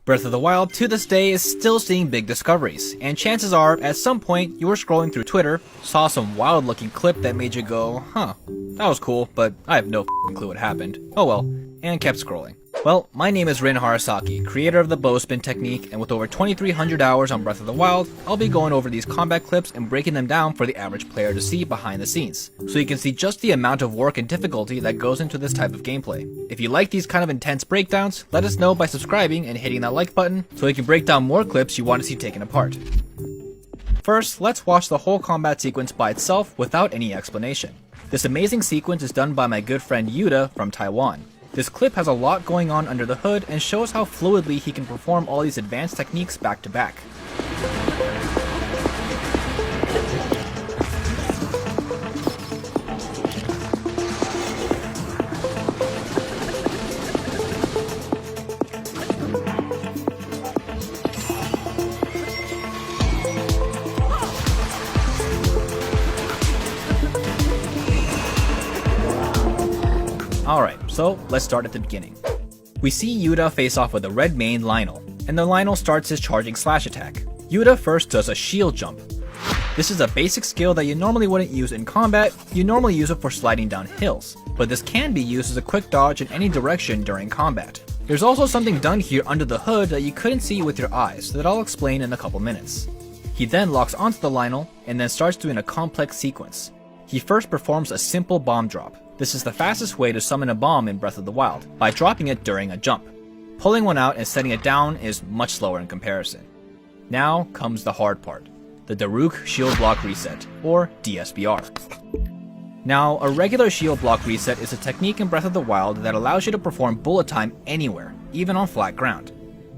Breath of the Wild to this day is still seeing big discoveries, and chances are, at some point, you were scrolling through Twitter, saw some wild looking clip that made you go, huh, that was cool, but I have no f***ing clue what happened. Oh well, and kept scrolling. Well, my name is Rin Harasaki, creator of the bow spin technique, and with over 2,300 hours on Breath of the Wild, I'll be going over these combat clips and breaking them down for the average player to see behind the scenes, so you can see just the amount of work and difficulty that goes into this type of gameplay. If you like these kind of intense breakdowns, let us know by subscribing and hitting that like button so we can break down more clips you want to see taken apart. First, let's watch the whole combat sequence by itself without any explanation. This amazing sequence is done by my good friend Yuta from Taiwan. This clip has a lot going on under the hood and shows how fluidly he can perform all these advanced techniques back to back. Alright, so let's start at the beginning. We see Yuta face off with a red maned Lionel, and the Lionel starts his charging slash attack. Yuta first does a shield jump. This is a basic skill that you normally wouldn't use in combat, you normally use it for sliding down hills, but this can be used as a quick dodge in any direction during combat. There's also something done here under the hood that you couldn't see with your eyes that I'll explain in a couple minutes. He then locks onto the Lionel and then starts doing a complex sequence. He first performs a simple bomb drop. This is the fastest way to summon a bomb in Breath of the Wild, by dropping it during a jump. Pulling one out and setting it down is much slower in comparison. Now comes the hard part, the Daruk Shield Block Reset, or DSBR. Now, a regular shield block reset is a technique in Breath of the Wild that allows you to perform bullet time anywhere, even on flat ground.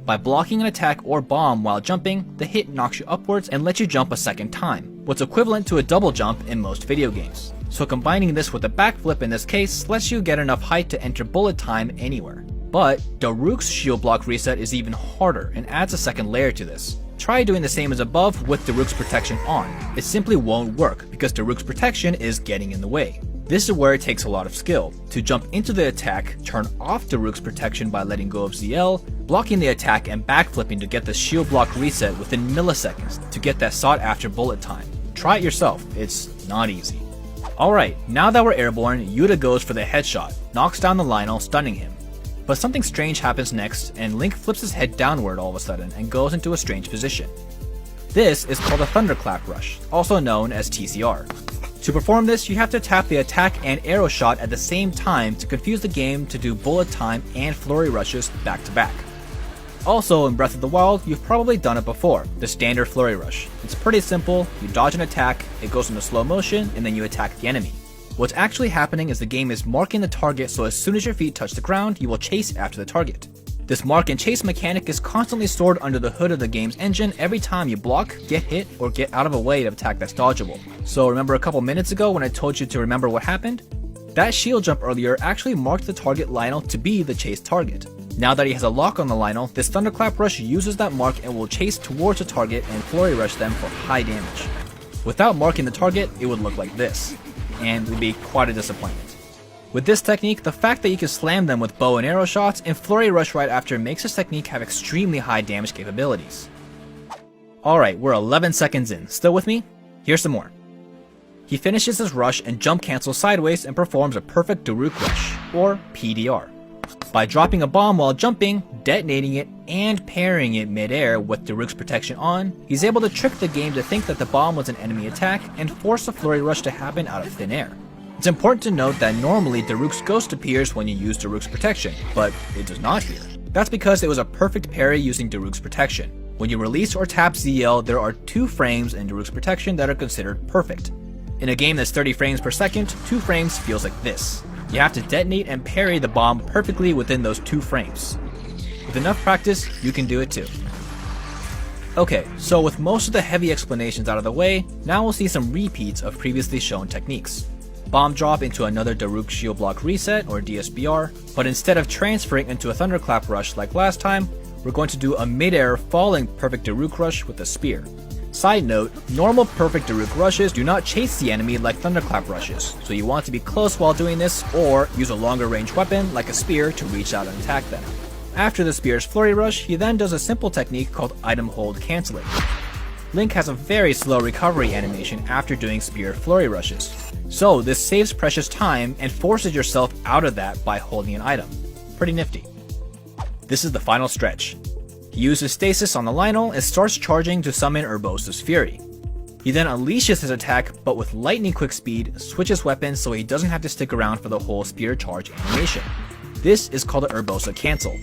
By blocking an attack or bomb while jumping, the hit knocks you upwards and lets you jump a second time, what's equivalent to a double jump in most video games. So combining this with a backflip in this case lets you get enough height to enter bullet time anywhere. But Daruk's shield block reset is even harder and adds a second layer to this. Try doing the same as above with Daruk's protection on. It simply won't work because Daruk's protection is getting in the way. This is where it takes a lot of skill, to jump into the attack, turn off Daruk's protection by letting go of ZL, blocking the attack and backflipping to get the shield block reset within milliseconds to get that sought after bullet time. Try it yourself, it's not easy. Alright, now that we're airborne, Yuta goes for the headshot, knocks down the Lionel, stunning him. But something strange happens next, and Link flips his head downward all of a sudden and goes into a strange position. This is called a Thunderclap Rush, also known as TCR. To perform this, you have to tap the attack and arrow shot at the same time to confuse the game to do bullet time and flurry rushes back to back. Also in Breath of the Wild, you've probably done it before, the standard flurry rush. It's pretty simple, you dodge an attack, it goes into slow motion, and then you attack the enemy. What's actually happening is the game is marking the target so as soon as your feet touch the ground, you will chase after the target. This mark and chase mechanic is constantly stored under the hood of the game's engine every time you block, get hit, or get out of a way of attack that's dodgeable. So remember a couple minutes ago when I told you to remember what happened? That shield jump earlier actually marked the target Lionel to be the chase target. Now that he has a lock on the Lionel, this Thunderclap Rush uses that mark and will chase towards the target and flurry rush them for high damage. Without marking the target, it would look like this, and would be quite a disappointment. With this technique, the fact that you can slam them with bow and arrow shots and flurry rush right after makes this technique have extremely high damage capabilities. Alright, we're 11 seconds in, still with me? Here's some more. He finishes his rush and jump cancels sideways and performs a perfect Daruk Rush, or PDR. By dropping a bomb while jumping, detonating it, and parrying it mid-air with Daruk's protection on, he's able to trick the game to think that the bomb was an enemy attack and force a flurry rush to happen out of thin air. It's important to note that normally Daruk's ghost appears when you use Daruk's protection, but it does not here. That's because it was a perfect parry using Daruk's protection. When you release or tap ZL, there are 2 frames in Daruk's protection that are considered perfect. In a game that's 30 frames per second, 2 frames feels like this. You have to detonate and parry the bomb perfectly within those 2 frames. With enough practice, you can do it too. Okay, so with most of the heavy explanations out of the way, now we'll see some repeats of previously shown techniques. Bomb drop into another Daruk Shield Block Reset, or DSBR, but instead of transferring into a Thunderclap Rush like last time, we're going to do a mid-air falling perfect Daruk Rush with a spear. Side note, normal perfect Daruk rushes do not chase the enemy like Thunderclap rushes, so you want to be close while doing this, or use a longer range weapon like a spear to reach out and attack them. After the Spear's Flurry Rush, he then does a simple technique called item hold canceling. Link has a very slow recovery animation after doing Spear Flurry Rushes, so this saves precious time and forces yourself out of that by holding an item. Pretty nifty. This is the final stretch. He uses Stasis on the Lionel and starts charging to summon Urbosa's Fury. He then unleashes his attack, but with lightning quick speed, switches weapons so he doesn't have to stick around for the whole spear charge animation. This is called the Urbosa cancel.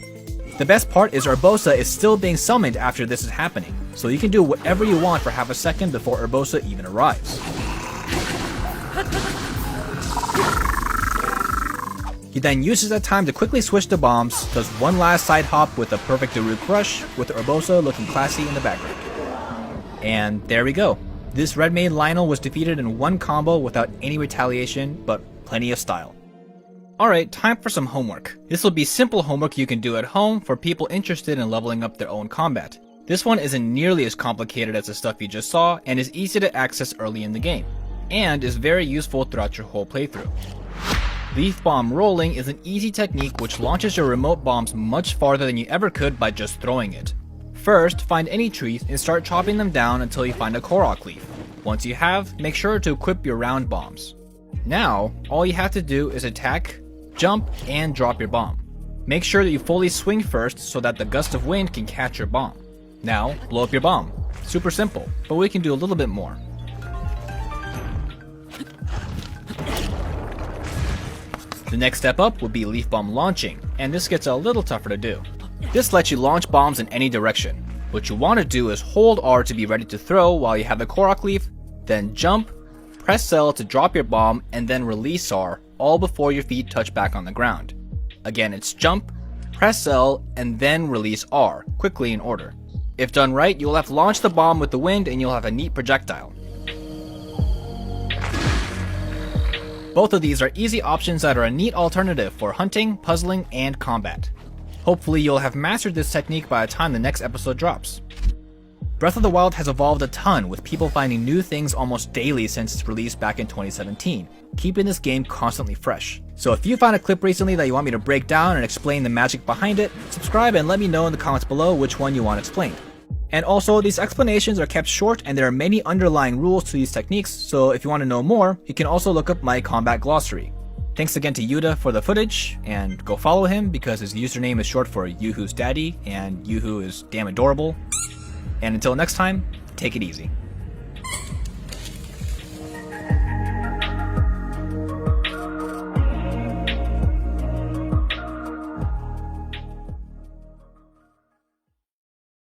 The best part is Urbosa is still being summoned after this is happening, so you can do whatever you want for half a second before Urbosa even arrives. He then uses that time to quickly switch to bombs, does one last side hop with a perfect Daruk rush, with Urbosa looking classy in the background. And there we go. This red main Lionel was defeated in one combo without any retaliation, but plenty of style. Alright, time for some homework. This will be simple homework you can do at home for people interested in leveling up their own combat. This one isn't nearly as complicated as the stuff you just saw, and is easy to access early in the game, and is very useful throughout your whole playthrough. Leaf Bomb Rolling is an easy technique which launches your remote bombs much farther than you ever could by just throwing it. First, find any trees and start chopping them down until you find a Korok leaf. Once you have, make sure to equip your round bombs. Now, all you have to do is attack, jump, and drop your bomb. Make sure that you fully swing first so that the gust of wind can catch your bomb. Now, blow up your bomb. Super simple, but we can do a little bit more. The next step up would be Leaf Bomb Launching, and this gets a little tougher to do. This lets you launch bombs in any direction. What you want to do is hold R to be ready to throw while you have the Korok leaf, then jump, press L to drop your bomb, and then release R, all before your feet touch back on the ground. Again, it's jump, press L, and then release R, quickly in order. If done right, you'll have launched the bomb with the wind and you'll have a neat projectile. Both of these are easy options that are a neat alternative for hunting, puzzling, and combat. Hopefully you'll have mastered this technique by the time the next episode drops. Breath of the Wild has evolved a ton, with people finding new things almost daily since its release back in 2017, keeping this game constantly fresh. So if you found a clip recently that you want me to break down and explain the magic behind it, subscribe and let me know in the comments below which one you want explained. And also, these explanations are kept short and there are many underlying rules to these techniques, so if you want to know more, you can also look up my combat glossary. Thanks again to Yuda for the footage, and go follow him because his username is short for Yoo-Hoo's daddy, and Yoo-Hoo is damn adorable. And until next time, take it easy.